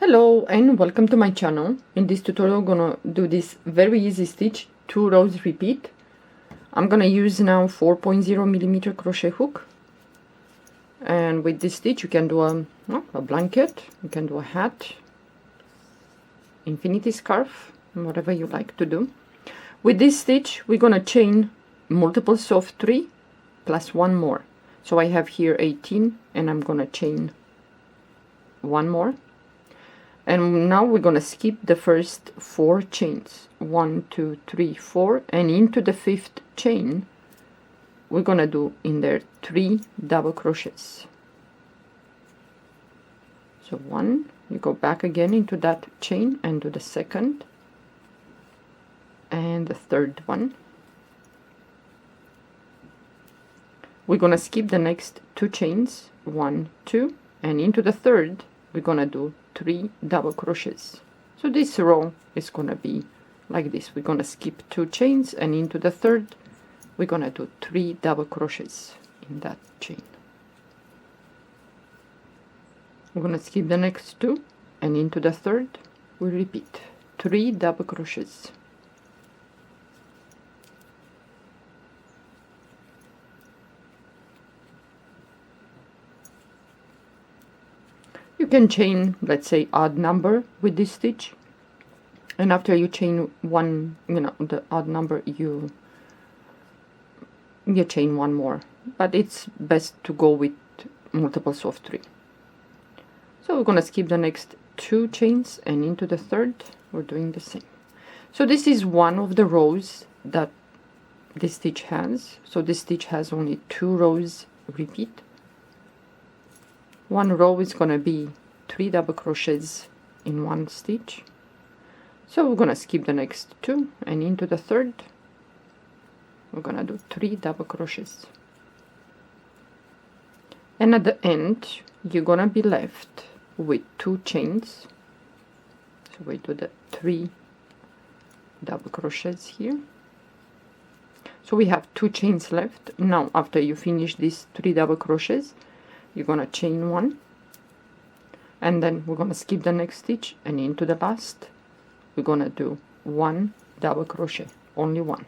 Hello and welcome to my channel. In this tutorial I'm gonna do this very easy stitch, 2 rows repeat. I'm gonna use now 4.0 millimeter crochet hook, and with this stitch you can do a blanket, you can do a hat, infinity scarf, whatever you like to do. With this stitch we're gonna chain multiples of 3 plus one more. So I have here 18 and I'm gonna chain one more. And now we're gonna skip the first 4 chains, 1 2 3 4, and into the 5th chain we're gonna do in there 3 double crochets. So 1, you go back again into that chain and do the 2nd and the 3rd one. We're gonna skip the next 2 chains, 1 2, and into the 3rd we're gonna do 3 double crochets. So this row is gonna be like this. We're gonna skip 2 chains, and into the 3rd we're gonna do 3 double crochets in that chain. We're gonna skip the next 2, and into the 3rd we repeat 3 double crochets. You can chain, let's say, odd number with this stitch, and after you chain one, the odd number, you chain one more, but it's best to go with multiples of 3. So we're gonna skip the next 2 chains, and into the 3rd we're doing the same. So this is one of the rows that this stitch has. So this stitch has only 2 rows repeat. One row is gonna be 3 double crochets in one stitch. So we're gonna skip the next 2, and into the 3rd we're gonna do 3 double crochets. And at the end you're gonna be left with 2 chains. So we do the 3 double crochets here. So we have 2 chains left. Now after you finish these 3 double crochets, you're gonna chain 1, and then we're gonna skip the next stitch, and into the last we're gonna do 1 double crochet, only 1.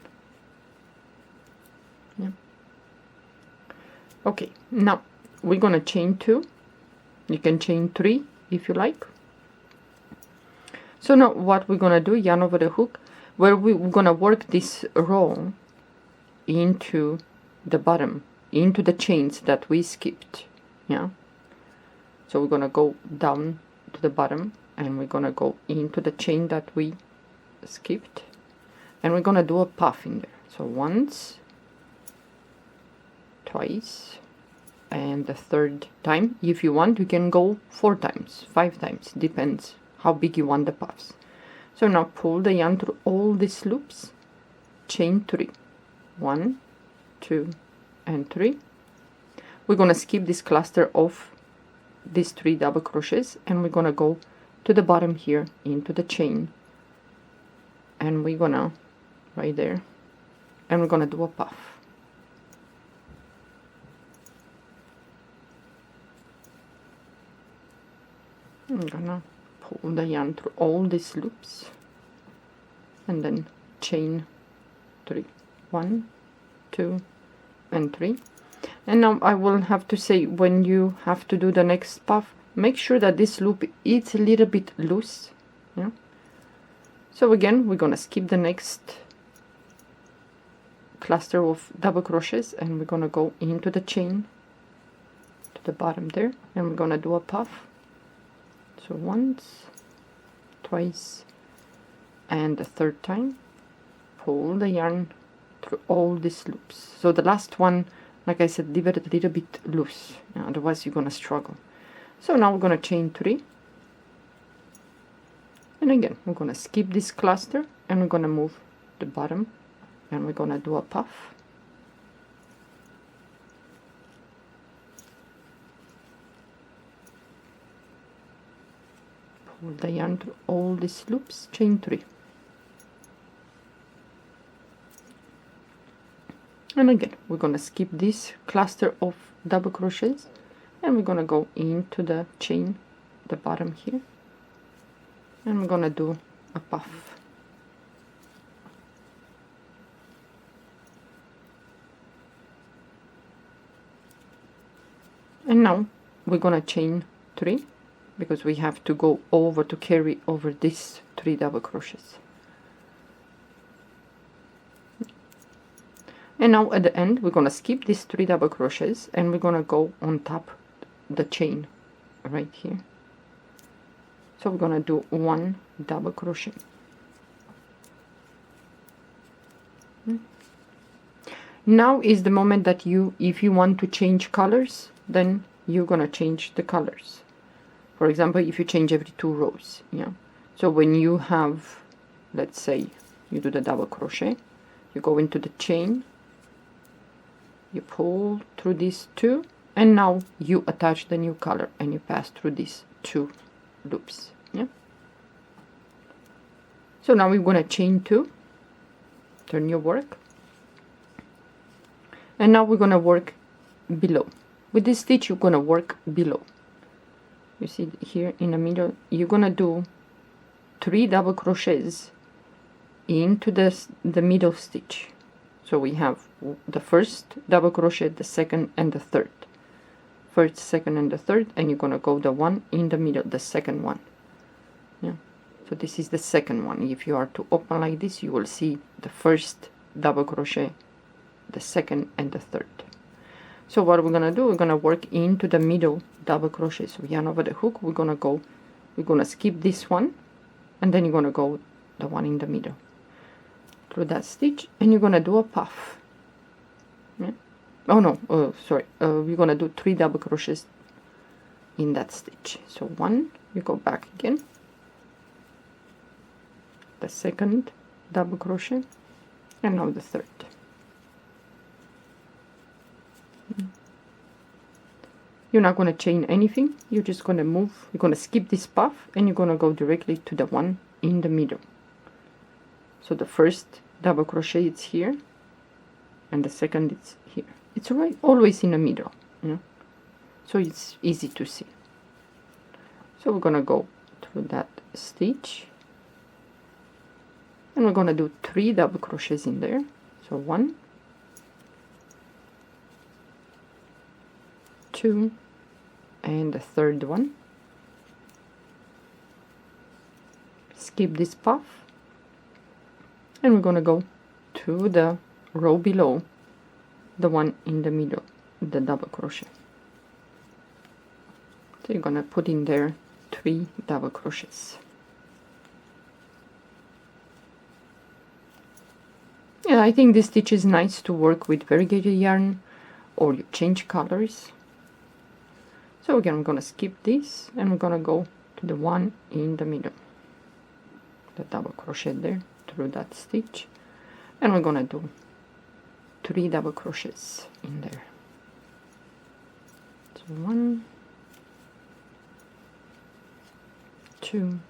Yeah. Okay, now we're gonna chain 2. You can chain 3 if you like. So now what we're gonna do, yarn over the hook, where we're gonna work this row into the bottom, into the chains that we skipped. Yeah, so we're gonna go down to the bottom, and we're gonna go into the chain that we skipped, and we're gonna do a puff in there. So once, twice, and the 3rd time. If you want, you can go 4 times, 5 times, depends how big you want the puffs. So now pull the yarn through all these loops, chain 3, 1 2 and 3. We're gonna skip this cluster of these 3 double crochets, and we're gonna go to the bottom here into the chain, and we're gonna right there, and we're gonna do a puff. I'm gonna pull the yarn through all these loops, and then chain 3, 1 2 and 3. And now I will have to say, when you have to do the next puff, make sure that this loop is a little bit loose. Yeah. So again, we're gonna skip the next cluster of double crochets, and we're gonna go into the chain to the bottom there, and we're gonna do a puff. So once, twice, and the 3rd time, pull the yarn through all these loops. So the last one, like I said, leave it a little bit loose, otherwise you're gonna struggle. So now we're gonna chain 3, and again we're gonna skip this cluster, and we're gonna move the bottom, and we're gonna do a puff. Pull the yarn through all these loops, chain 3. And again we're gonna skip this cluster of double crochets, and we're gonna go into the chain, the bottom here, and I'm gonna do a puff. And now we're gonna chain 3 because we have to go over to carry over these 3 double crochets. And now at the end we're gonna skip these 3 double crochets and we're gonna go on top the chain right here. So we're gonna do 1 double crochet. Now is the moment that if you want to change colors, then you're gonna change the colors. For example, if you change every 2 rows, yeah. So when you have, let's say, you do the double crochet, you go into the chain, you pull through these 2, and now you attach the new color and you pass through these 2 loops, yeah. So now we're gonna chain 2, turn your work, and now we're gonna work below. With this stitch you're gonna work below. You see here in the middle you're gonna do 3 double crochets into the middle stitch. So we have the first double crochet, the second and the third. First, second and the third, and you're gonna go the one in the middle, the second one. Yeah. So this is the second one. If you are to open like this, you will see the first double crochet, the second and the third. So what we're gonna do, we're gonna work into the middle double crochet. So yarn over the hook, we're gonna skip this one, and then you're gonna go the one in the middle through that stitch, and you're gonna do a puff. Yeah. Oh no, sorry, we're gonna do 3 double crochets in that stitch. So 1, you go back again, the second double crochet, and now the third. You're not going to chain anything, you're just going to move, you're going to skip this puff and you're going to go directly to the one in the middle. So the first double crochet is here and the second is here. It's right always in the middle, you know, so it's easy to see. So we're going to go through that stitch and we're going to do 3 double crochets in there. So 1, 2, and the third one. Skip this puff and we're gonna go to the row below, the one in the middle, the double crochet. So you're gonna put in there 3 double crochets. Yeah, I think this stitch is nice to work with variegated yarn or you change colors. So again, I'm gonna skip this and we're gonna go to the one in the middle, the double crochet there through that stitch, and we're gonna do 3 double crochets in there. So 1, 2,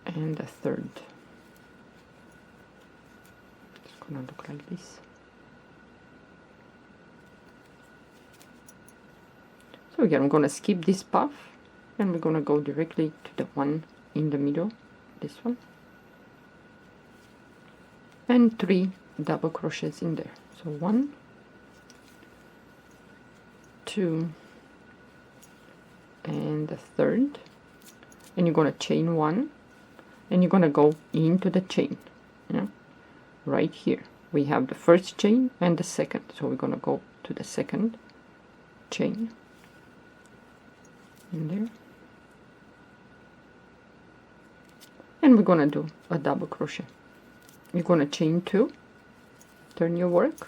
and the third. It's gonna look like this. So again, I'm going to skip this puff and we're going to go directly to the one in the middle, this one, and 3 double crochets in there. So 1, 2, and the third, and you're going to chain 1 and you're going to go into the chain. Yeah, right here we have the first chain and the second, so we're going to go to the second chain in there, and we're gonna do a double crochet. You're gonna chain 2, turn your work,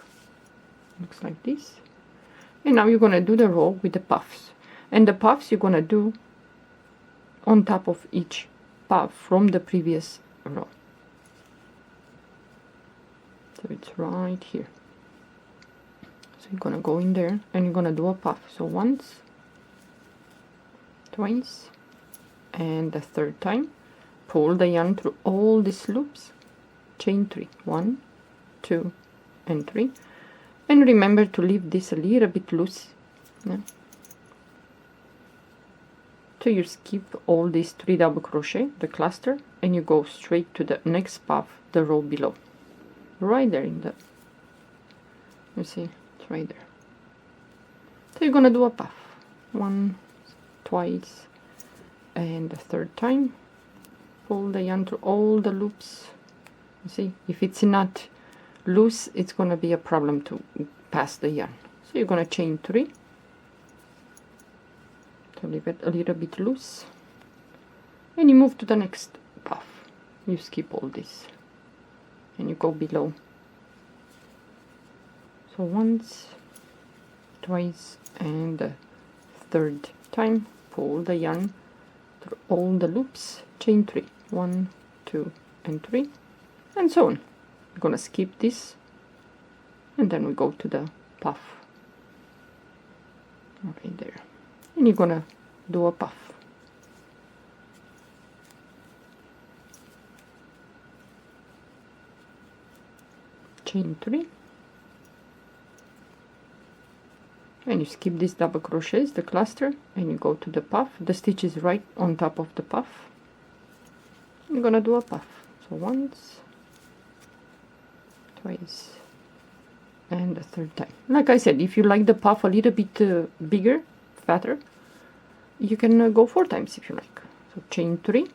looks like this, and now you're gonna do the row with the puffs, and the puffs you're gonna do on top of each puff from the previous row. So it's right here. So you're gonna go in there and you're gonna do a puff. So once, twice, and the third time, pull the yarn through all these loops, chain 3, 1, 2, and 3, and remember to leave this a little bit loose. Yeah. So you're gonna go in there and you're gonna do a puff. So once, twice, and the third time, pull the yarn through all these loops, chain 3, 1, 2, and 3, and remember to leave this a little bit loose. Yeah. So So you skip all these 3 double crochet, the cluster, and you go straight to the next puff, the row below, right there in the, you see, it's right there. So you're gonna do a puff, 1, twice, and the third time. Pull the yarn through all the loops. You see, if it's not loose, it's gonna be a problem to pass the yarn. So you're gonna chain 3 to leave it a little bit loose, and you move to the next puff. You skip all this and you go below. So once, twice, and the third time, pull the yarn through all the loops, chain 3, 1, 2, and 3, and so on. We're gonna skip this, and then we go to the puff right there, and you're gonna do a puff. Chain 3, and you skip these double crochets, the cluster, and you go to the puff. The stitch is right on top of the puff. You're gonna do a puff. So once, twice, and the third time. Like I said, if you like the puff a little bit bigger, fatter, you can go 4 times if you like. So chain 3.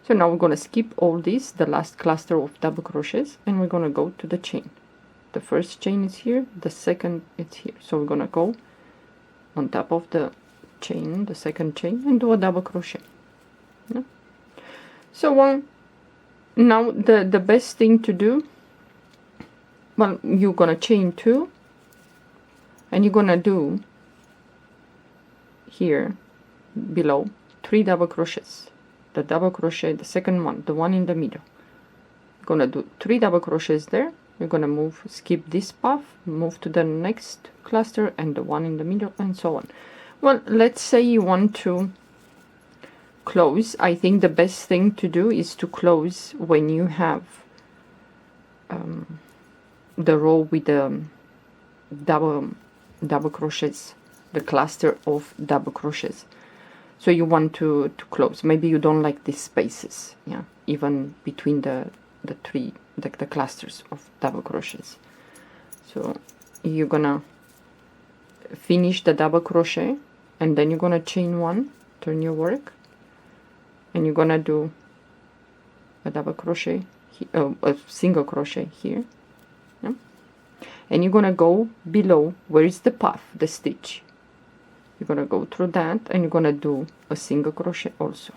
So now we're gonna skip all this, the last cluster of double crochets, and we're gonna go to the chain. The first chain is here, the second is here. So we're gonna go on top of the chain, the second chain, and do a double crochet. Yeah. So now the best thing to do, well, you're gonna chain 2, and you're gonna do here below 3 double crochets. The double crochet, the second one, the one in the middle. You're gonna do 3 double crochets there. You're gonna move, skip this puff, move to the next cluster and the one in the middle, and so on. Well, let's say you want to close. I think the best thing to do is to close when you have the row with the double crochets, the cluster of double crochets. So you want to close. Maybe you don't like these spaces, yeah, even between the clusters of double crochets. So you're gonna finish the double crochet, and then you're gonna chain 1, turn your work, and you're gonna do a double crochet, a single crochet here, yeah? And you're gonna go below where is the puff, the stitch. You're gonna go through that, and you're gonna do a single crochet also.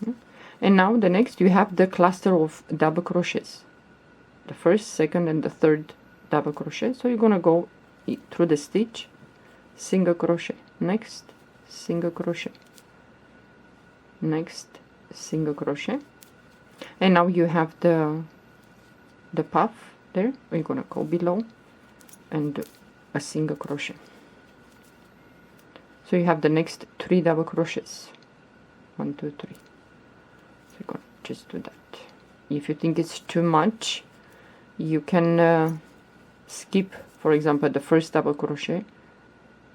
Yeah? And now the next, you have the cluster of double crochets, the first, second, and the third double crochet. So you're gonna go through the stitch, single crochet, next single crochet, next single crochet, and now you have the puff there. You're gonna go below and do a single crochet. So you have the next 3 double crochets, 1, 2, 3. So you're gonna just do that. If you think it's too much, you can skip, for example, the first double crochet,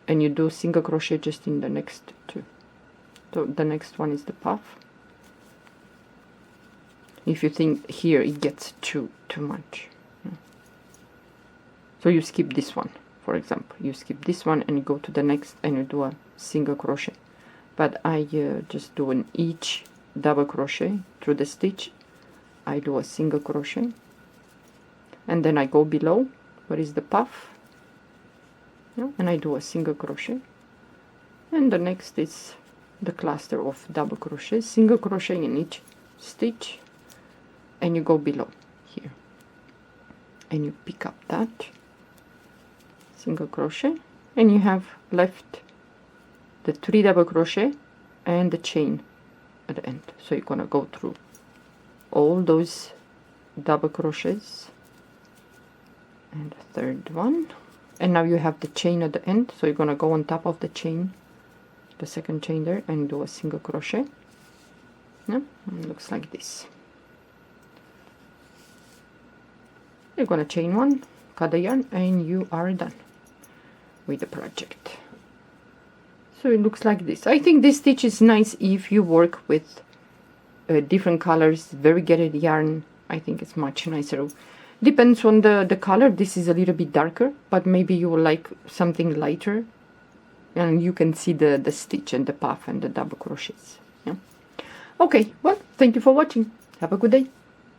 and you do single crochet just in the next 2. So the next one is the puff. If you think here it gets too much, yeah. So you skip this one, for example. You skip this one and you go to the next and you do a single crochet. But I just do in each double crochet through the stitch, I do a single crochet, and then I go below where is the puff, yeah, and I do a single crochet, and the next is the cluster of double crochet, single crochet in each stitch, and you go below here and you pick up that single crochet, and you have left the 3 double crochet and the chain at the end. So you're gonna go through all those double crochets and the third one, and now you have the chain at the end. So you're gonna go on top of the chain, the second chain there, and do a single crochet. Yeah, and it looks like this. You're gonna chain 1, cut the yarn, and you are done with the project. So So it looks like this. I think this stitch is nice if you work with different colors, variegated yarn. I think it's much nicer. Depends on the color. This is a little bit darker, but maybe you will like something lighter, and you can see the stitch and the puff and the double crochets. Yeah. Okay, well, thank you for watching. Have a good day.